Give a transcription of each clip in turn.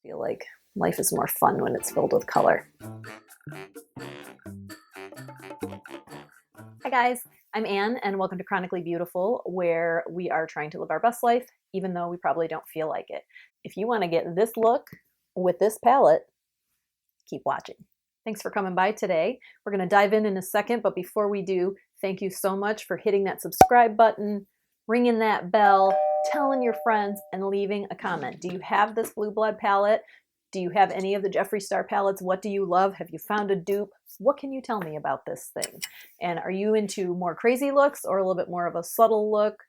feel like life is more fun when it's filled with color. Hi guys, I'm Anne and welcome to Chronically Beautiful, where we are trying to live our best life, even though we probably don't feel like it. If you want to get this look with this palette, keep watching. Thanks for coming by today. We're going to dive in a second, but before we do, thank you so much for hitting that subscribe button, ringing that bell, telling your friends, and leaving a comment. Do you have this Blue Blood palette? Do you have any of the Jeffree Star palettes? What do you love? Have you found a dupe? What can you tell me about this thing? And are you into more crazy looks or a little bit more of a subtle look?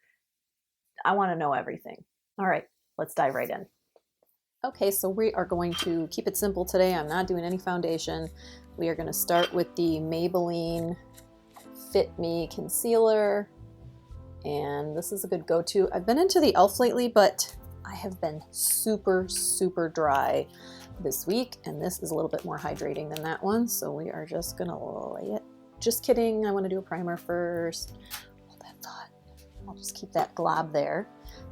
I want to know everything. All right, let's dive right in. Okay, so we are going to keep it simple today. I'm not doing any foundation. We are going to start with the Maybelline Fit Me Concealer. And this is a good go-to. I've been into the e.l.f. lately, but I have been super dry this week, and this is a little bit more hydrating than that one, so we are just gonna lay it. Just kidding, I want to do a primer first. Hold that thought. I'll just keep that glob there.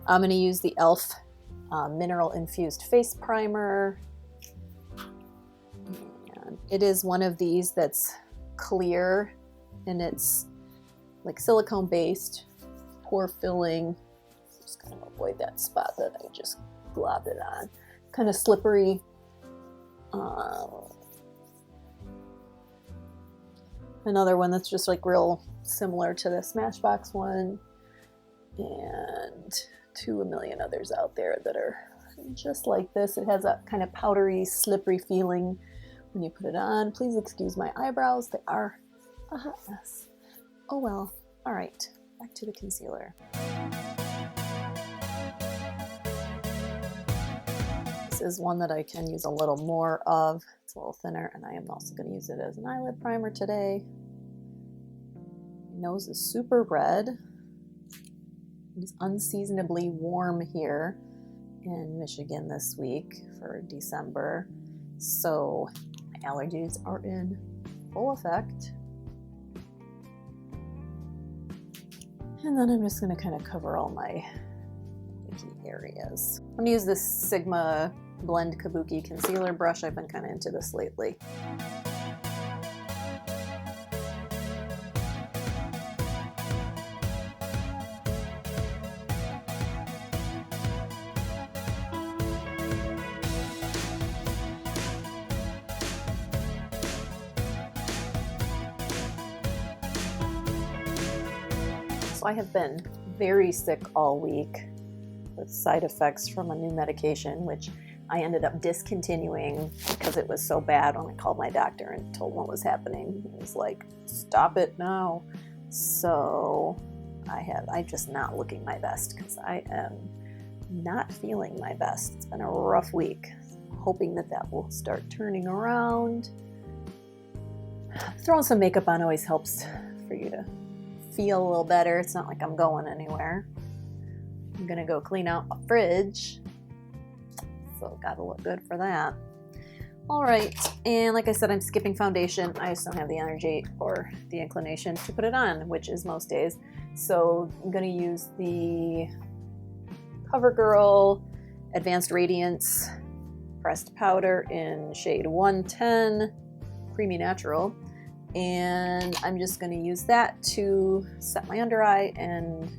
I'm gonna use the e.l.f. Mineral Infused Face Primer. And it is one of these that's clear, and it's like silicone based, pore filling. Just kind of avoid that spot that I just globbed it on. Kind of slippery. Another one that's just like real similar to the Smashbox one. And a million others out there that are just like this. It has a kind of powdery, slippery feeling when you put it on. Please excuse my eyebrows. They are a hot mess. Oh well. All right, back to the concealer. This is one that I can use a little more of. It's a little thinner, and I am also going to use it as an eyelid primer today. My nose is super red. It's unseasonably warm here in Michigan this week for December, so my allergies are in full effect. And then I'm just going to kind of cover all my key areas. I'm going to use this Sigma Blend Kabuki concealer brush. I've been kind of into this lately. So I have been very sick all week with side effects from a new medication, which I ended up discontinuing because it was so bad when I called my doctor and told him what was happening. He was like, stop it now. So I'm just not looking my best because I am not feeling my best. It's been a rough week. Hoping that will start turning around. Throwing some makeup on always helps for you to feel a little better. It's not like I'm going anywhere. I'm gonna go clean out my fridge, so gotta look good for that. All right, and like I said, I'm skipping foundation. I just don't have the energy or the inclination to put it on, which is most days. So I'm gonna use the CoverGirl Advanced Radiance Pressed Powder in shade 110, Creamy Natural. And I'm just going to use that to set my under eye and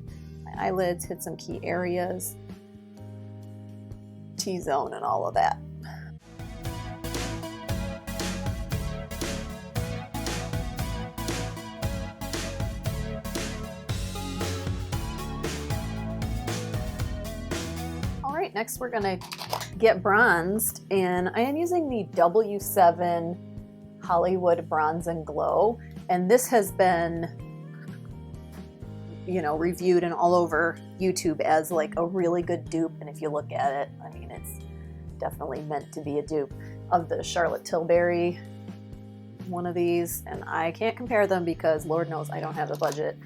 my eyelids, hit some key areas, T-zone and all of that. All right, next we're going to get bronzed, and I am using the W7 Hollywood Bronze and Glow, and this has been, reviewed and all over YouTube as like a really good dupe. And if you look at it, I mean, it's definitely meant to be a dupe of the Charlotte Tilbury one of these, and I can't compare them because Lord knows I don't have the budget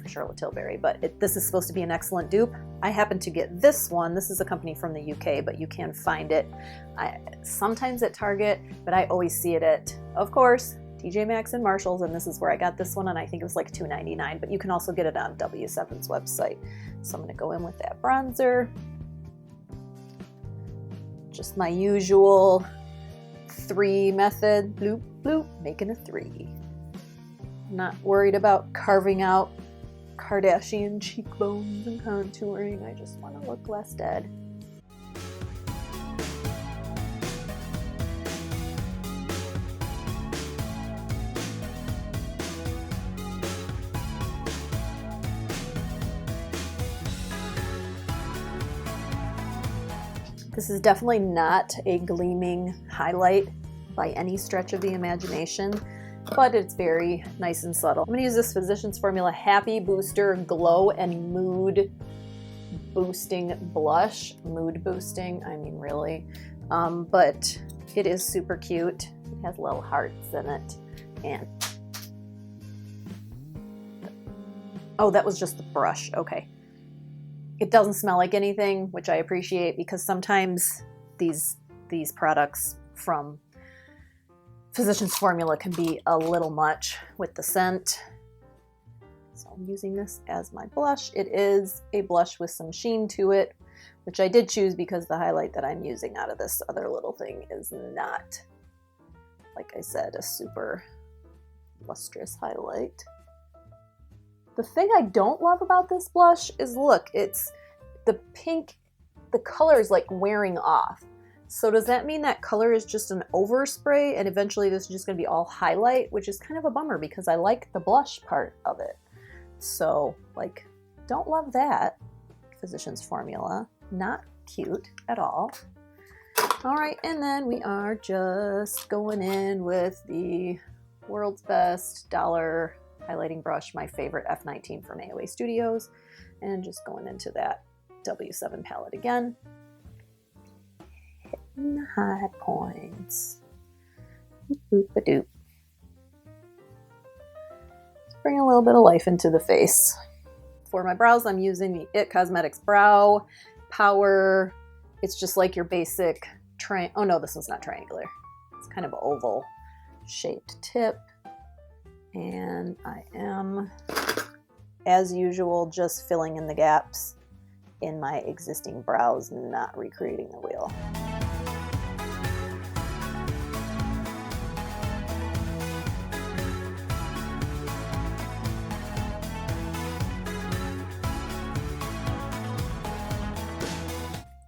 for Charlotte Tilbury, but this is supposed to be an excellent dupe. I happen to get this one. This is a company from the UK, but you can find it sometimes at Target, but I always see it at, of course, TJ Maxx and Marshalls, and this is where I got this one, and I think it was like $2.99, but you can also get it on W7's website. So I'm going to go in with that bronzer. Just my usual 3 method, bloop, bloop, making a 3. I'm not worried about carving out Kardashian cheekbones and contouring. I just want to look less dead. This is definitely not a gleaming highlight by any stretch of the imagination, but it's very nice and subtle. I'm going to use this Physicians Formula Happy Booster Glow and Mood Boosting Blush. Mood boosting, I mean really. But it is super cute. It has little hearts in it. And oh, that was just the brush. Okay. It doesn't smell like anything, which I appreciate, because sometimes these products from Physicians Formula can be a little much with the scent. So I'm using this as my blush. It is a blush with some sheen to it, which I did choose because the highlight that I'm using out of this other little thing is not, like I said, a super lustrous highlight. The thing I don't love about this blush is, look, it's the pink, the color is like wearing off. So does that mean that color is just an overspray and eventually this is just going to be all highlight, which is kind of a bummer because I like the blush part of it. So, like, don't love that. Physicians Formula, not cute at all. All right, and then we are just going in with the world's best dollar highlighting brush, my favorite F19 from AOA Studios, and just going into that W7 palette again. Hitting the high points. Boop-a-doop. Just bring a little bit of life into the face. For my brows, I'm using the IT Cosmetics Brow Power. It's just like your basic oh no, this one's not triangular. It's kind of an oval shaped tip. And I am, as usual, just filling in the gaps in my existing brows, not recreating the wheel.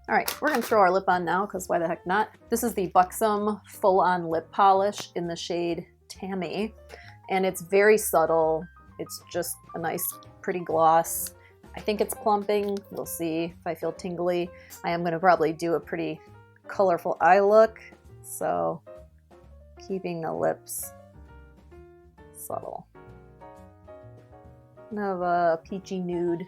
All right, we're gonna throw our lip on now, because why the heck not? This is the Buxom Full-On Lip Polish in the shade Tammy. And it's very subtle. It's just a nice, pretty gloss. I think it's plumping. We'll see if I feel tingly. I am going to probably do a pretty colorful eye look. So keeping the lips subtle. Kind of a peachy nude.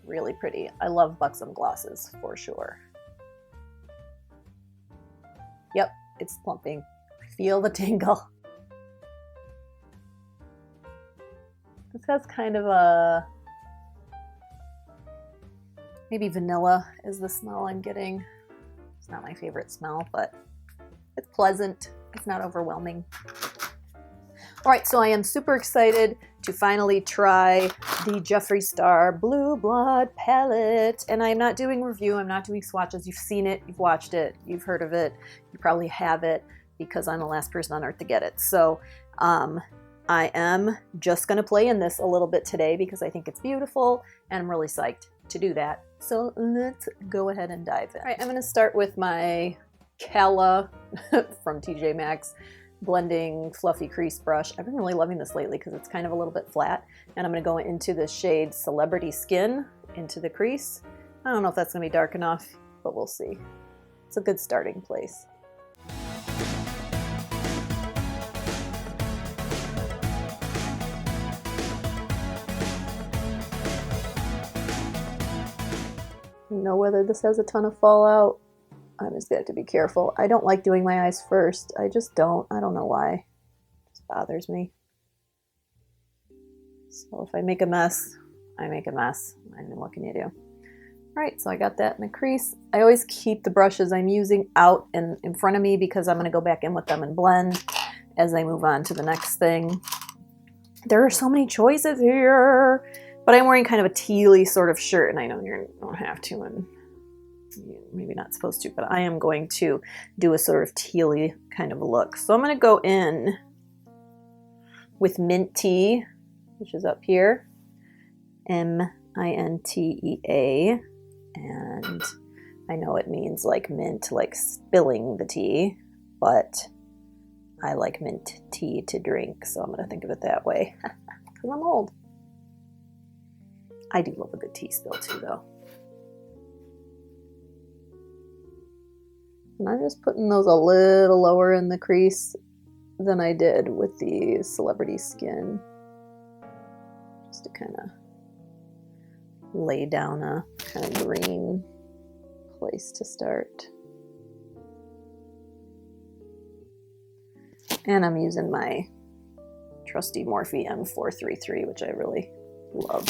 Really pretty. I love Buxom glosses for sure. Yep, it's plumping. Feel the tingle. This has kind of a, maybe vanilla is the smell I'm getting. It's not my favorite smell, but it's pleasant. It's not overwhelming. All right, so I am super excited to finally try the Jeffree Star Blue Blood palette. And I'm not doing review, I'm not doing swatches. You've seen it, you've watched it, you've heard of it, you probably have it because I'm the last person on earth to get it. So, I am just going to play in this a little bit today because I think it's beautiful and I'm really psyched to do that. So let's go ahead and dive in. All right, I'm going to start with my Cala from TJ Maxx blending fluffy crease brush. I've been really loving this lately because it's kind of a little bit flat. And I'm going to go into the shade Celebrity Skin into the crease. I don't know if that's going to be dark enough, but we'll see. It's a good starting place. Know whether this has a ton of fallout. I'm just gonna have to be careful. I don't like doing my eyes first. I just don't. I don't know why. It just bothers me. So if I make a mess, I make a mess. I mean, what can you do? All right, so I got that in the crease. I always keep the brushes I'm using out and in front of me because I'm gonna go back in with them and blend as I move on to the next thing. There are so many choices here. But I'm wearing kind of a tealy sort of shirt, and I know you don't have to and maybe not supposed to, but I am going to do a sort of tealy kind of look. So I'm going to go in with Mint Tea, which is up here, M-I-N-T-E-A, and I know it means like mint, like spilling the tea, but I like mint tea to drink, so I'm going to think of it that way, because I'm old. I do love a good tea spill too, though. And I'm just putting those a little lower in the crease than I did with the Celebrity Skin. Just to kind of lay down a kind of green place to start. And I'm using my trusty Morphe M433, which I really love.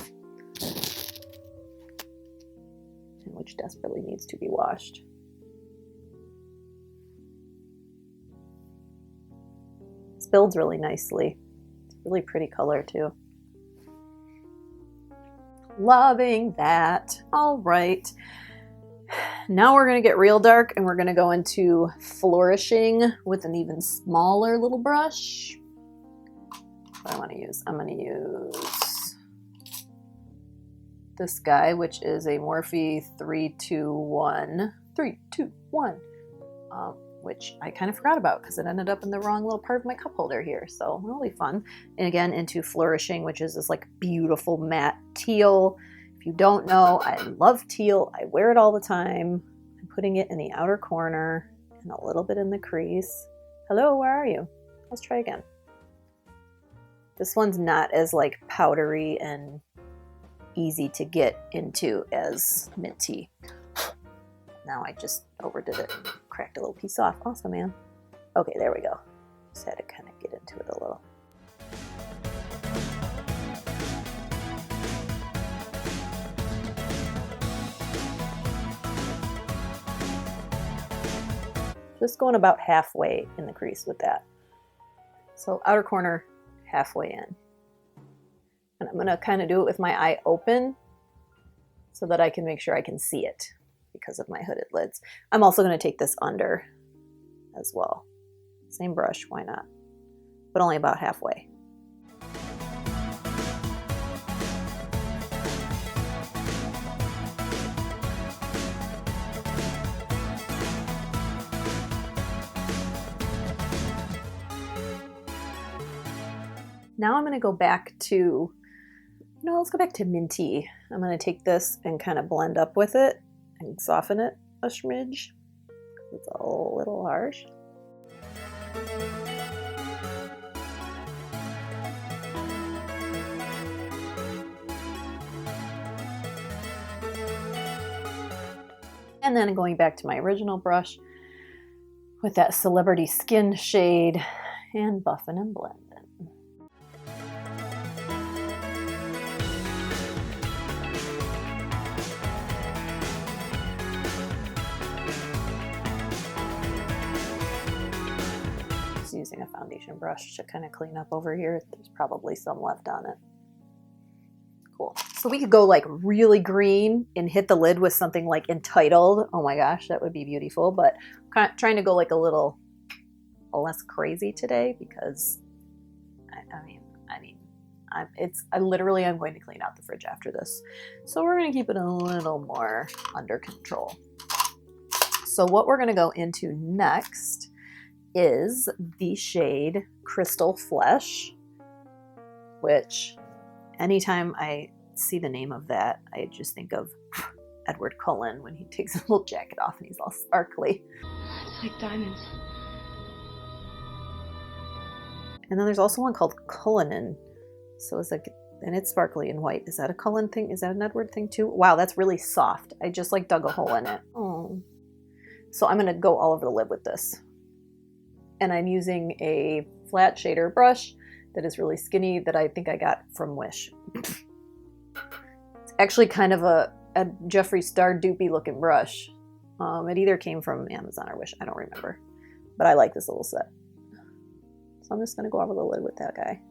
And which desperately needs to be washed. This builds really nicely. It's a really pretty color too. Loving that. All right. Now we're going to get real dark and we're going to go into flourishing with an even smaller little brush. What I want to use, I'm going to use this guy, which is a Morphe 321, which I kind of forgot about because it ended up in the wrong little part of my cup holder here. So really fun. And again, into flourishing, which is this like beautiful matte teal. If you don't know, I love teal. I wear it all the time. I'm putting it in the outer corner and a little bit in the crease. Hello, where are you? Let's try again. This one's not as like powdery and easy to get into as Mint Tea. Now I just overdid it and cracked a little piece off. Awesome, man. Okay, there we go. Just had to kind of get into it a little. Just going about halfway in the crease with that. So outer corner, halfway in. And I'm gonna kind of do it with my eye open so that I can make sure I can see it because of my hooded lids. I'm also gonna take this under as well. Same brush, why not? But only about halfway. Now I'm going to go back to, let's go back to Minty. I'm going to take this and kind of blend up with it and soften it a smidge. It's a little harsh. And then going back to my original brush with that Celebrity Skin shade and buffing and blending. Using a foundation brush to kind of clean up over here. There's probably some left on it. Cool. So we could go like really green and hit the lid with something like Entitled. Oh my gosh, that would be beautiful. But I'm kind of trying to go like a little less crazy today because I literally am going to clean out the fridge after this. So we're going to keep it a little more under control. So what we're going to go into next is the shade Crystal Flesh, which anytime I see the name of that, I just think of Edward Cullen when he takes his little jacket off and he's all sparkly. It's like diamonds. And then there's also one called Cullinan. So it's like, and it's sparkly and white. Is that a Cullen thing? Is that an Edward thing too? Wow, that's really soft. I just like dug a hole in it. Oh. So I'm gonna go all over the lid with this. And I'm using a flat shader brush that is really skinny that I think I got from Wish. It's actually kind of a Jeffree Star Dupey looking brush. It either came from Amazon or Wish, I don't remember. But I like this little set. So I'm just gonna go over the lid with that guy.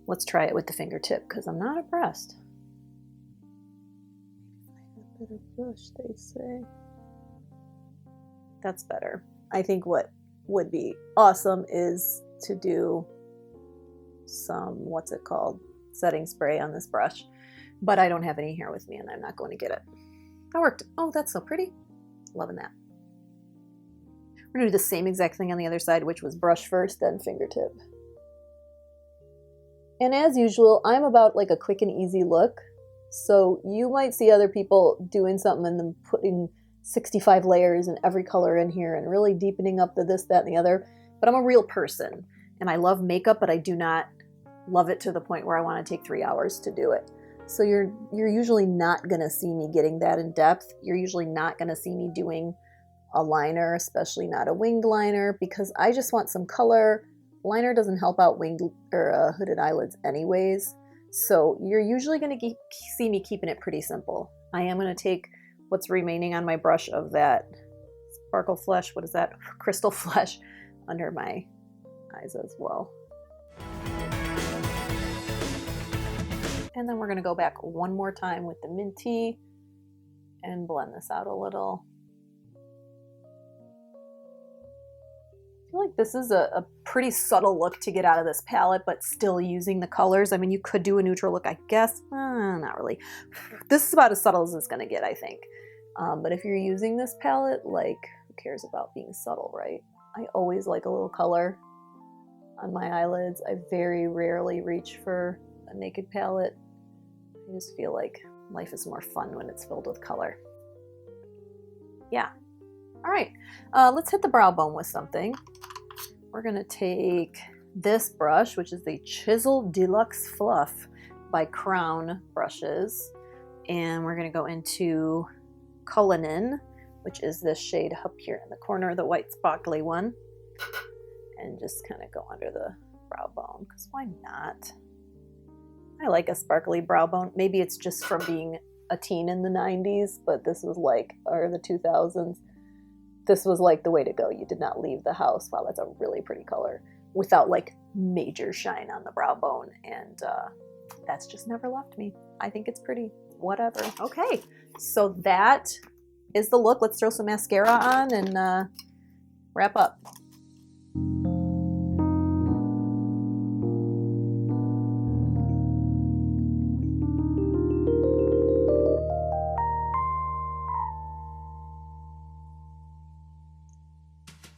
Let's try it with the fingertip because I'm not impressed. A better brush, they say. That's better. I think what would be awesome is to do some, what's it called, setting spray on this brush. But I don't have any here with me and I'm not going to get it. That worked. Oh, that's so pretty. Loving that. We're going to do the same exact thing on the other side, which was brush first, then fingertip. And as usual, I'm about like a quick and easy look. So you might see other people doing something and then putting 65 layers and every color in here and really deepening up the this, that, and the other. But I'm a real person and I love makeup, but I do not love it to the point where I want to take 3 hours to do it. So you're usually not going to see me getting that in depth. You're usually not going to see me doing a liner, especially not a winged liner, because I just want some color. Liner doesn't help out winged or hooded eyelids anyways. So you're usually going to see me keeping it pretty simple. I am going to take what's remaining on my brush of that sparkle flesh, what is that? Crystal flesh under my eyes as well. And then we're going to go back one more time with the minty and blend this out a little. I feel like this is a pretty subtle look to get out of this palette, but still using the colors. I mean, you could do a neutral look, I guess. Not really. This is about as subtle as it's going to get, I think. But if you're using this palette, like, who cares about being subtle, right? I always like a little color on my eyelids. I very rarely reach for a naked palette. I just feel like life is more fun when it's filled with color. Yeah. All right, let's hit the brow bone with something. We're gonna take this brush, which is the Chisel Deluxe Fluff by Crown brushes, and we're gonna go into Cullinan, which is this shade up here in the corner, the white sparkly one, and just kind of go under the brow bone, because why not? I like a sparkly brow bone. Maybe it's just from being a teen in the 90s, but this was like, or the 2000s. This was like the way to go. You did not leave the house. Wow, that's a really pretty color without like major shine on the brow bone. And that's just never left me. I think it's pretty, whatever. Okay, so that is the look. Let's throw some mascara on and wrap up.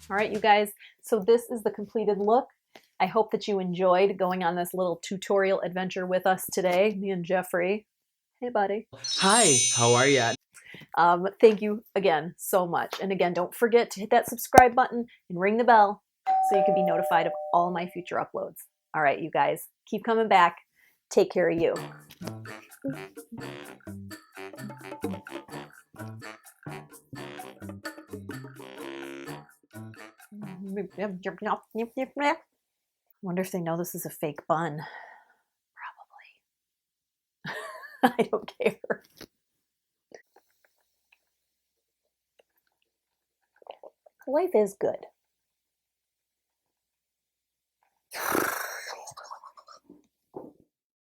All right, you guys, so this is the completed look. I hope that you enjoyed going on this little tutorial adventure with us today, me and Jeffree. Hey, buddy. Hi, how are ya? Thank you again so much. And again, don't forget to hit that subscribe button and ring the bell so you can be notified of all my future uploads. All right, you guys, keep coming back. Take care of you. Wonder if they know this is a fake bun. Probably. I don't care. Life is good.